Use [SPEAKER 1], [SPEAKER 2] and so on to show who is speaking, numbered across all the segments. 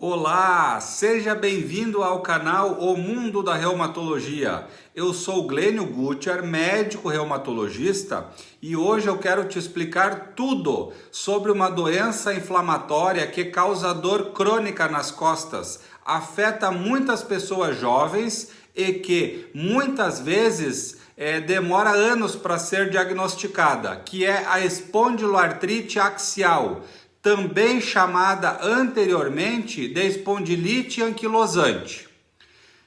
[SPEAKER 1] Olá, seja bem-vindo ao canal O Mundo da Reumatologia. Eu sou Glênio Gutcher, médico reumatologista, e hoje eu quero te explicar tudo sobre uma doença inflamatória que causa dor crônica nas costas, afeta muitas pessoas jovens e que muitas vezes demora anos para ser diagnosticada, que é a espondiloartrite axial, também chamada anteriormente de espondilite anquilosante.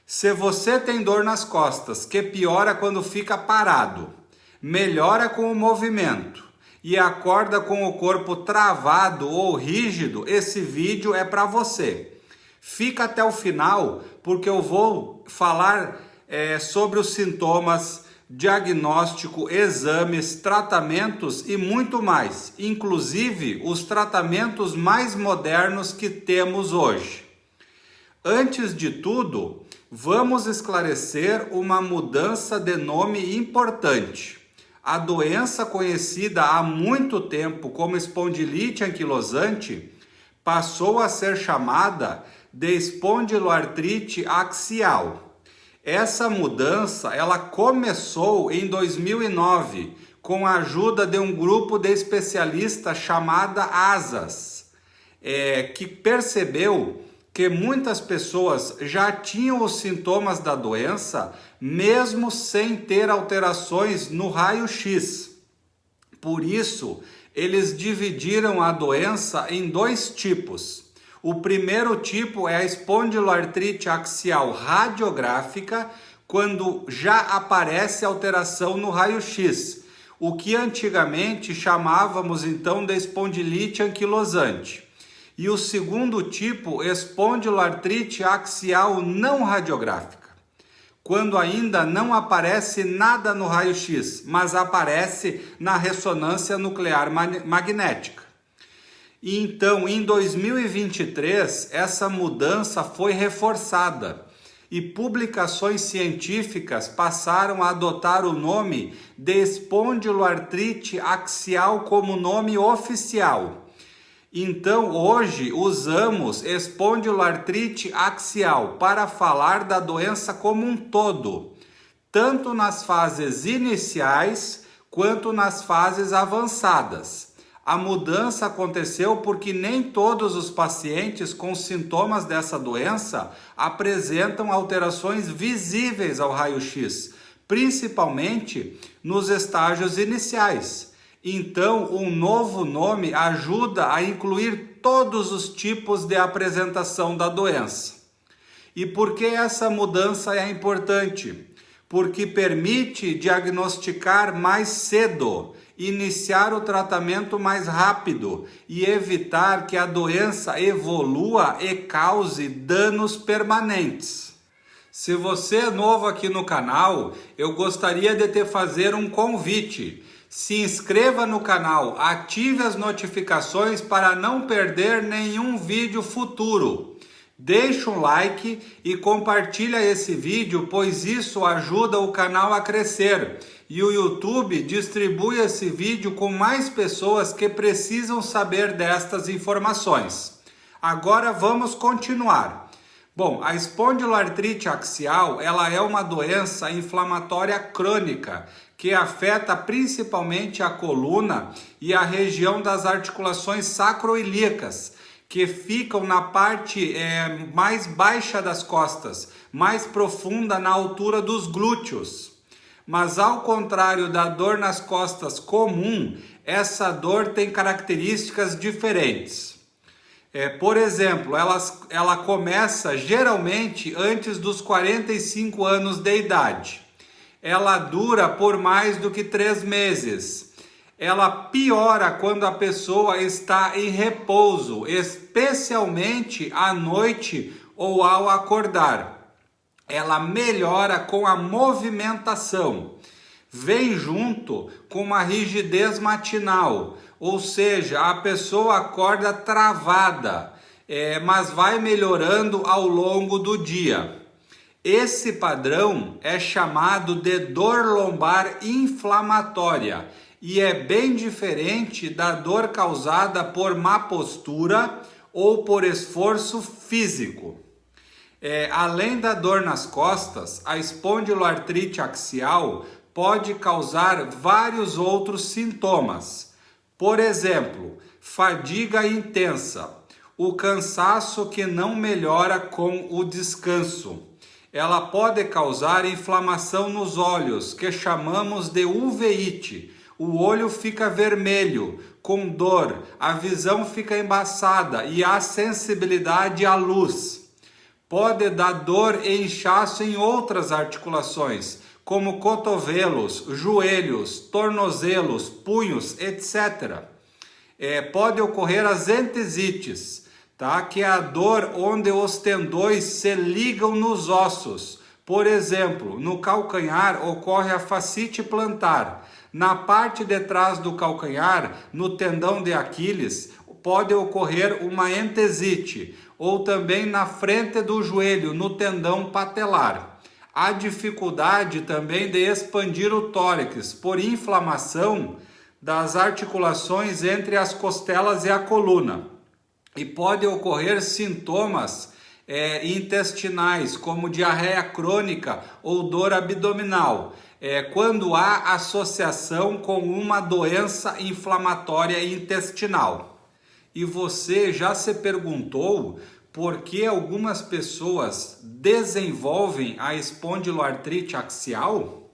[SPEAKER 1] Se você tem dor nas costas, que piora quando fica parado, melhora com o movimento e acorda com o corpo travado ou rígido, esse vídeo é para você. Fica até o final, porque eu vou falar sobre os sintomas, diagnóstico, exames, tratamentos e muito mais, inclusive os tratamentos mais modernos que temos hoje. Antes de tudo, vamos esclarecer uma mudança de nome importante. A doença conhecida há muito tempo como espondilite anquilosante passou a ser chamada de espondiloartrite axial. Essa mudança ela começou em 2009 com a ajuda de um grupo de especialistas chamada ASAS, que percebeu que muitas pessoas já tinham os sintomas da doença mesmo sem ter alterações no raio-x. Por isso, eles dividiram a doença em dois tipos. O primeiro tipo é a espondiloartrite axial radiográfica, quando já aparece alteração no raio-x, o que antigamente chamávamos então de espondilite anquilosante. E o segundo tipo, espondiloartrite axial não radiográfica, quando ainda não aparece nada no raio-x, mas aparece na ressonância nuclear magnética. E então, em 2023, essa mudança foi reforçada e publicações científicas passaram a adotar o nome de espondiloartrite axial como nome oficial. Então, hoje usamos espondiloartrite axial para falar da doença como um todo, tanto nas fases iniciais quanto nas fases avançadas. A mudança aconteceu porque nem todos os pacientes com sintomas dessa doença apresentam alterações visíveis ao raio-x, principalmente nos estágios iniciais. Então, um novo nome ajuda a incluir todos os tipos de apresentação da doença. E por que essa mudança é importante? Porque permite diagnosticar mais cedo, iniciar o tratamento mais rápido e evitar que a doença evolua e cause danos permanentes. Se você é novo aqui no canal, eu gostaria de te fazer um convite. Se inscreva no canal, ative as notificações para não perder nenhum vídeo futuro. Deixe um like e compartilha esse vídeo, pois isso ajuda o canal a crescer. E o YouTube distribui esse vídeo com mais pessoas que precisam saber destas informações. Agora vamos continuar. Bom, a espondiloartrite axial, ela é uma doença inflamatória crônica que afeta principalmente a coluna e a região das articulações sacroiliacas, que ficam na parte mais baixa das costas, mais profunda na altura dos glúteos. Mas ao contrário da dor nas costas comum, essa dor tem características diferentes. Por exemplo, ela começa geralmente antes dos 45 anos de idade. Ela dura por mais do que 3 meses. Ela piora quando a pessoa está em repouso, especialmente à noite ou ao acordar. Ela melhora com a movimentação. Vem junto com uma rigidez matinal, ou seja, a pessoa acorda travada, mas vai melhorando ao longo do dia. Esse padrão é chamado de dor lombar inflamatória e é bem diferente da dor causada por má postura ou por esforço físico. Além da dor nas costas, a espondiloartrite axial pode causar vários outros sintomas. Por exemplo, fadiga intensa, o cansaço que não melhora com o descanso. Ela pode causar inflamação nos olhos, que chamamos de uveíte. O olho fica vermelho, com dor, a visão fica embaçada e há sensibilidade à luz. Pode dar dor e inchaço em outras articulações, como cotovelos, joelhos, tornozelos, punhos, etc. Pode ocorrer as entesites, tá? Que é a dor onde os tendões se ligam nos ossos. Por exemplo, no calcanhar ocorre a fascite plantar. Na parte de trás do calcanhar, no tendão de Aquiles, pode ocorrer uma entesite, ou também na frente do joelho, no tendão patelar. Há dificuldade também de expandir o tórax por inflamação das articulações entre as costelas e a coluna. E pode ocorrer sintomas intestinais, como diarreia crônica ou dor abdominal, quando há associação com uma doença inflamatória intestinal. E você já se perguntou por que algumas pessoas desenvolvem a espondiloartrite axial?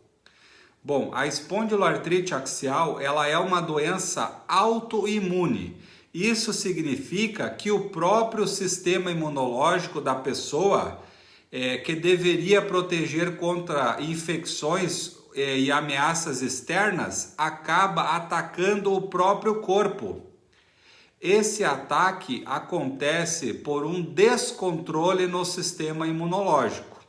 [SPEAKER 1] Bom, a espondiloartrite axial, ela é uma doença autoimune. Isso significa que o próprio sistema imunológico da pessoa, que deveria proteger contra infecções e ameaças externas, acaba atacando o próprio corpo. Esse ataque acontece por um descontrole no sistema imunológico,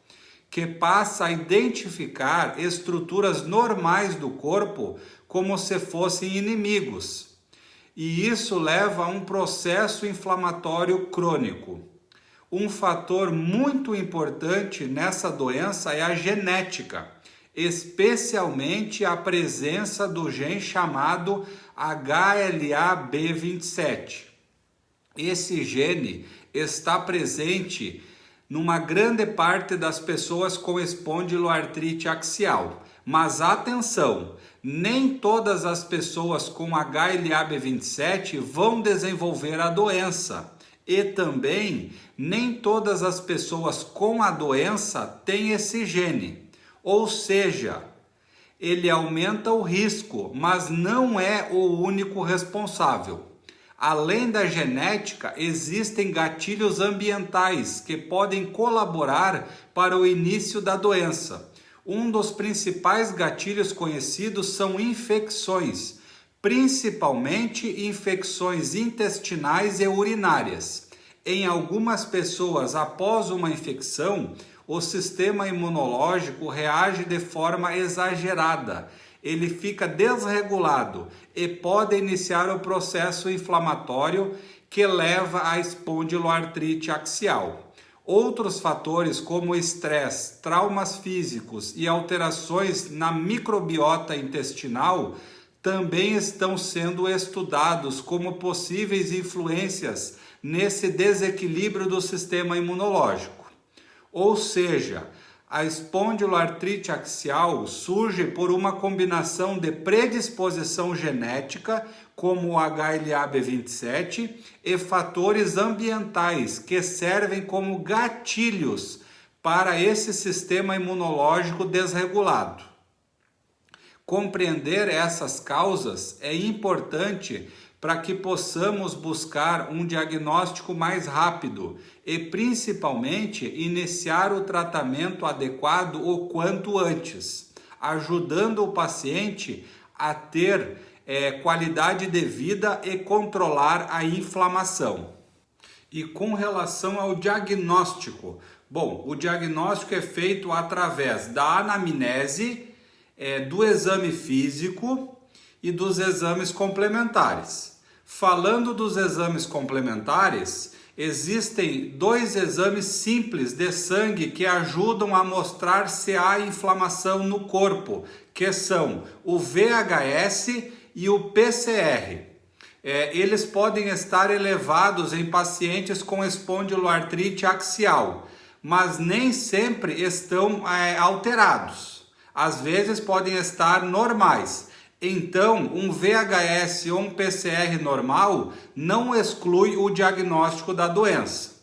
[SPEAKER 1] que passa a identificar estruturas normais do corpo como se fossem inimigos. E isso leva a um processo inflamatório crônico. Um fator muito importante nessa doença é a genética, especialmente a presença do gene chamado HLA-B27. Esse gene está presente numa grande parte das pessoas com espondiloartrite axial. Mas atenção, nem todas as pessoas com HLA-B27 vão desenvolver a doença. E também, nem todas as pessoas com a doença têm esse gene. Ou seja, ele aumenta o risco, mas não é o único responsável. Além da genética, existem gatilhos ambientais que podem colaborar para o início da doença. Um dos principais gatilhos conhecidos são infecções, principalmente infecções intestinais e urinárias. Em algumas pessoas, após uma infecção, o sistema imunológico reage de forma exagerada. Ele fica desregulado e pode iniciar o processo inflamatório que leva à espondiloartrite axial. Outros fatores como estresse, traumas físicos e alterações na microbiota intestinal também estão sendo estudados como possíveis influências nesse desequilíbrio do sistema imunológico. Ou seja, a espondiloartrite axial surge por uma combinação de predisposição genética, como o HLA-B27, e fatores ambientais que servem como gatilhos para esse sistema imunológico desregulado. Compreender essas causas é importante para que possamos buscar um diagnóstico mais rápido e, principalmente, iniciar o tratamento adequado o quanto antes, ajudando o paciente a ter qualidade de vida e controlar a inflamação. E com relação ao diagnóstico, bom, o diagnóstico é feito através da anamnese, do exame físico e dos exames complementares. Falando dos exames complementares, existem 2 exames simples de sangue que ajudam a mostrar se há inflamação no corpo, que são o VHS e o PCR. eles podem estar elevados em pacientes com espondiloartrite axial, mas nem sempre estão alterados. Às vezes podem estar normais. Então, um VHS ou um PCR normal não exclui o diagnóstico da doença.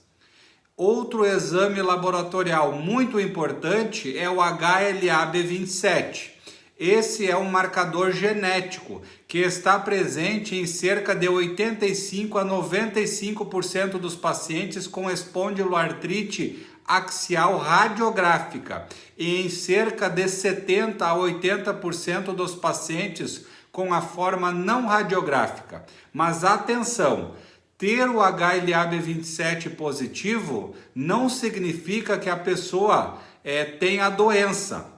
[SPEAKER 1] Outro exame laboratorial muito importante é o HLA-B27. Esse é um marcador genético que está presente em cerca de 85 a 95% dos pacientes com espondiloartrite axial radiográfica e em cerca de 70 a 80% dos pacientes com a forma não radiográfica. Mas atenção! Ter o HLA-B27 positivo não significa que a pessoa tenha a doença.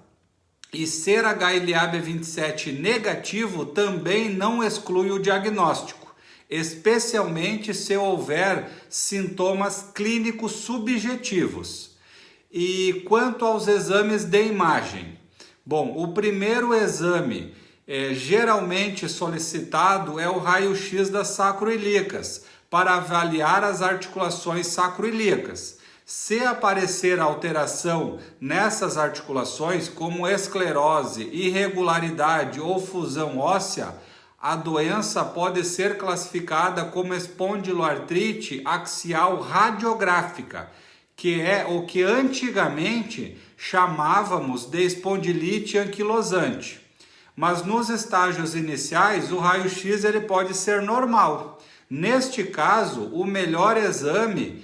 [SPEAKER 1] E ser HLA-B27 negativo também não exclui o diagnóstico, especialmente se houver sintomas clínicos subjetivos. E quanto aos exames de imagem? Bom, o primeiro exame geralmente solicitado é o raio-x das sacroiliacas, para avaliar as articulações sacroiliacas. Se aparecer alteração nessas articulações, como esclerose, irregularidade ou fusão óssea, a doença pode ser classificada como espondiloartrite axial radiográfica, que é o que antigamente chamávamos de espondilite anquilosante. Mas nos estágios iniciais, o raio-x ele pode ser normal. Neste caso, o melhor exame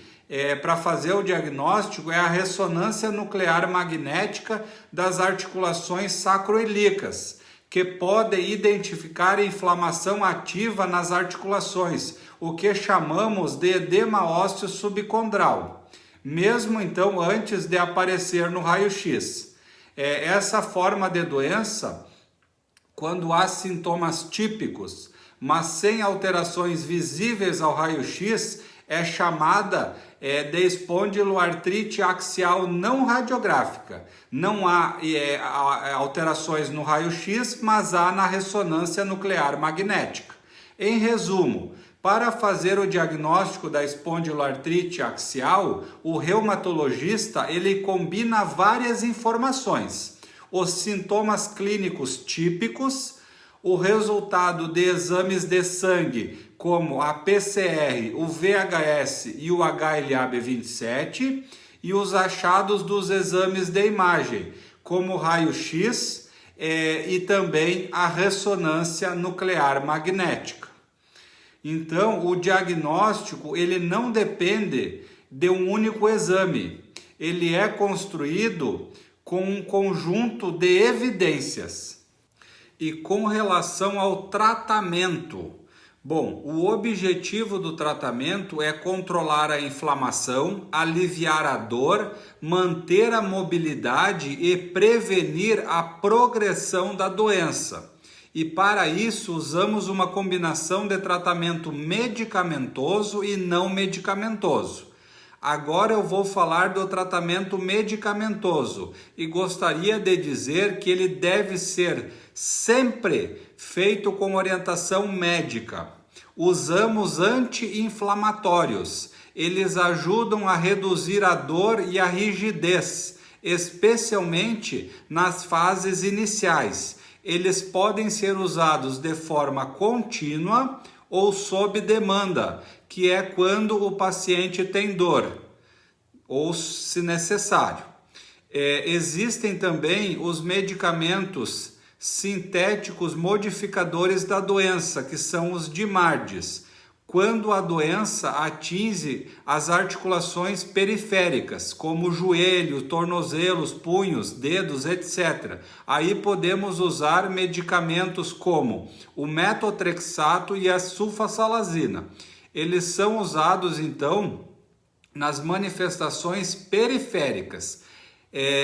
[SPEAKER 1] para fazer o diagnóstico é a ressonância nuclear magnética das articulações sacroiliacas, que pode identificar inflamação ativa nas articulações, o que chamamos de edema ósseo subcondral, mesmo então antes de aparecer no raio-x. Essa forma de doença, quando há sintomas típicos, mas sem alterações visíveis ao raio-x, é chamada de espondiloartrite axial não radiográfica. Não há alterações no raio-x, mas há na ressonância nuclear magnética. Em resumo, para fazer o diagnóstico da espondiloartrite axial, o reumatologista ele combina várias informações: os sintomas clínicos típicos, o resultado de exames de sangue, como a PCR, o VHS e o HLA-B27, e os achados dos exames de imagem, como o raio-x e também a ressonância nuclear magnética. Então, o diagnóstico ele não depende de um único exame, ele é construído com um conjunto de evidências. E com relação ao tratamento, bom, o objetivo do tratamento é controlar a inflamação, aliviar a dor, manter a mobilidade e prevenir a progressão da doença. E para isso usamos uma combinação de tratamento medicamentoso e não medicamentoso. Agora eu vou falar do tratamento medicamentoso e gostaria de dizer que ele deve ser sempre feito com orientação médica. Usamos anti-inflamatórios. Eles ajudam a reduzir a dor e a rigidez, especialmente nas fases iniciais. Eles podem ser usados de forma contínua ou sob demanda, que é quando o paciente tem dor, ou se necessário. Existem também os medicamentos sintéticos modificadores da doença, que são os DMARDs, quando a doença atinge as articulações periféricas, como joelho, tornozelos, punhos, dedos, etc. Aí podemos usar medicamentos como o metotrexato e a sulfasalazina. Eles são usados, então, nas manifestações periféricas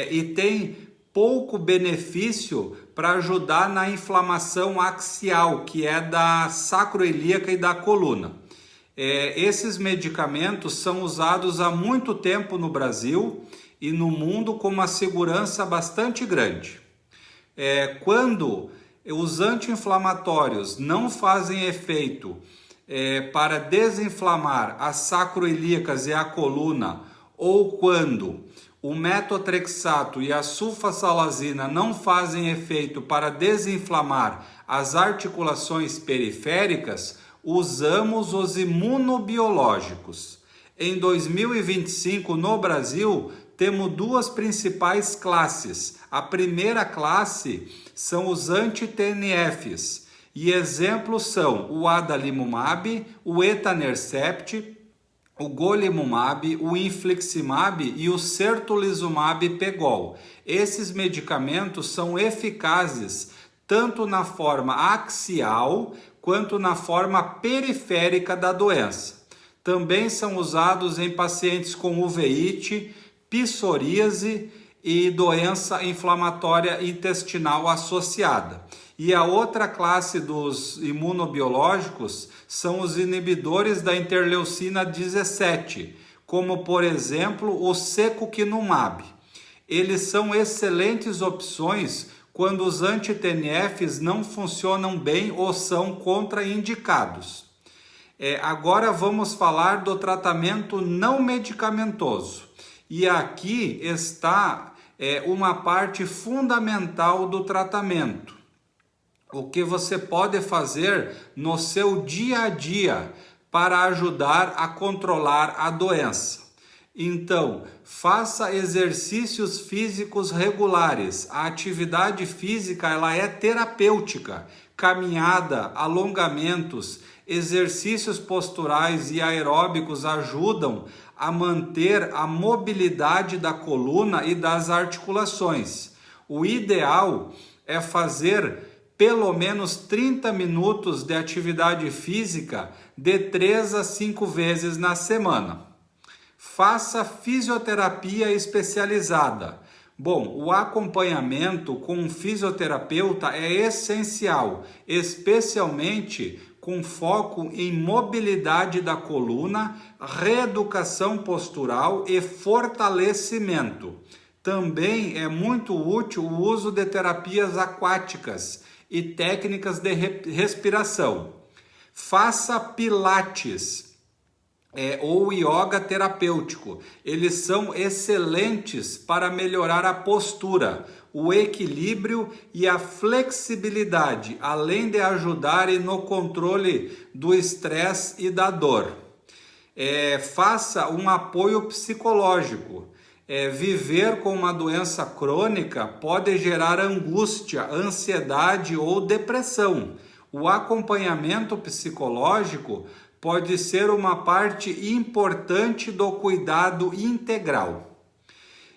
[SPEAKER 1] e tem pouco benefício para ajudar na inflamação axial, que é da sacroiliaca e da coluna. Esses medicamentos são usados há muito tempo no Brasil e no mundo com uma segurança bastante grande. Quando os anti-inflamatórios não fazem efeito para desinflamar as sacroiliacas e a coluna, ou quando o metotrexato e a sulfasalazina não fazem efeito para desinflamar as articulações periféricas, usamos os imunobiológicos. Em 2025, no Brasil, temos duas principais classes. A primeira classe são os anti-TNFs, e exemplos são o adalimumab, o etanercept, o golimumab, o infliximab e o certolizumab pegol. Esses medicamentos são eficazes tanto na forma axial quanto na forma periférica da doença. Também são usados em pacientes com uveíte, psoríase e doença inflamatória intestinal associada. E a outra classe dos imunobiológicos são os inibidores da interleucina 17, como por exemplo o secukinumab. Eles são excelentes opções quando os anti-TNFs não funcionam bem ou são contraindicados. Agora vamos falar do tratamento não medicamentoso. E aqui está uma parte fundamental do tratamento. O que você pode fazer no seu dia a dia para ajudar a controlar a doença. Então, faça exercícios físicos regulares. A atividade física ela é terapêutica. Caminhada, alongamentos, exercícios posturais e aeróbicos ajudam a manter a mobilidade da coluna e das articulações. O ideal é fazer pelo menos 30 minutos de atividade física de 3 a 5 vezes na semana. Faça fisioterapia especializada. Bom, o acompanhamento com um fisioterapeuta é essencial, especialmente com foco em mobilidade da coluna, reeducação postural e fortalecimento. Também é muito útil o uso de terapias aquáticas e técnicas de respiração. Faça pilates ou yoga terapêutico. Eles são excelentes para melhorar a postura, o equilíbrio e a flexibilidade, além de ajudarem no controle do estresse e da dor. Faça um apoio psicológico. Viver com uma doença crônica pode gerar angústia, ansiedade ou depressão. O acompanhamento psicológico pode ser uma parte importante do cuidado integral.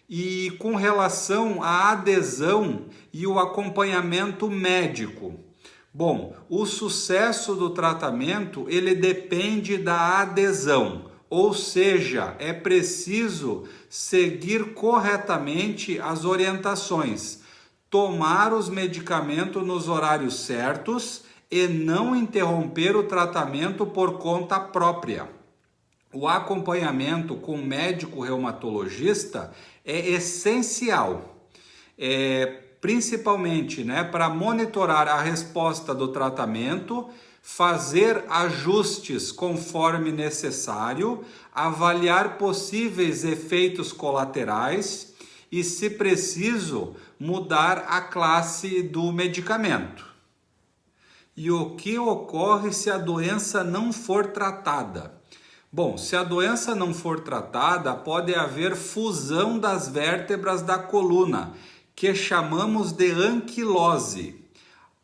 [SPEAKER 1] E com relação à adesão e o acompanhamento médico, bom, o sucesso do tratamento ele depende da adesão. Ou seja, é preciso seguir corretamente as orientações, tomar os medicamentos nos horários certos e não interromper o tratamento por conta própria. O acompanhamento com o médico reumatologista é essencial, principalmente para monitorar a resposta do tratamento, fazer ajustes conforme necessário, avaliar possíveis efeitos colaterais e, se preciso, mudar a classe do medicamento. E o que ocorre se a doença não for tratada? Bom, se a doença não for tratada, pode haver fusão das vértebras da coluna, que chamamos de anquilose.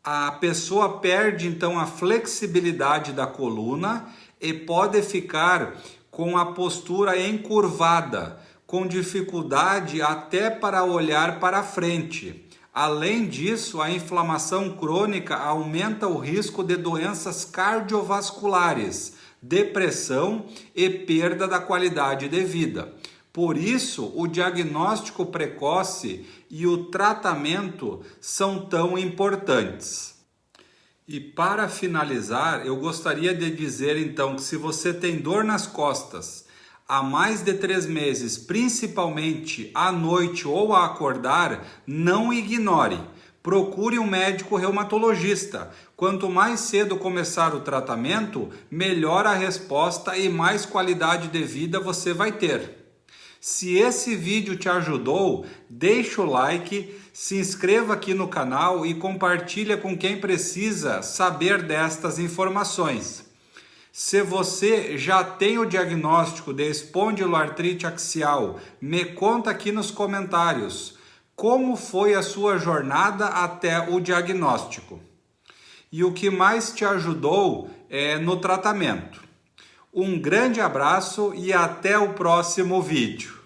[SPEAKER 1] A pessoa perde então a flexibilidade da coluna e pode ficar com a postura encurvada, com dificuldade até para olhar para frente. Além disso, a inflamação crônica aumenta o risco de doenças cardiovasculares, depressão e perda da qualidade de vida. Por isso, o diagnóstico precoce e o tratamento são tão importantes. E para finalizar, eu gostaria de dizer então que se você tem dor nas costas há mais de 3 meses, principalmente à noite ou ao acordar, não ignore, procure um médico reumatologista. Quanto mais cedo começar o tratamento, melhor a resposta e mais qualidade de vida você vai ter. Se esse vídeo te ajudou, deixa o like, se inscreva aqui no canal e compartilha com quem precisa saber destas informações. Se você já tem o diagnóstico de espondiloartrite axial, me conta aqui nos comentários como foi a sua jornada até o diagnóstico e o que mais te ajudou no tratamento. Um grande abraço e até o próximo vídeo.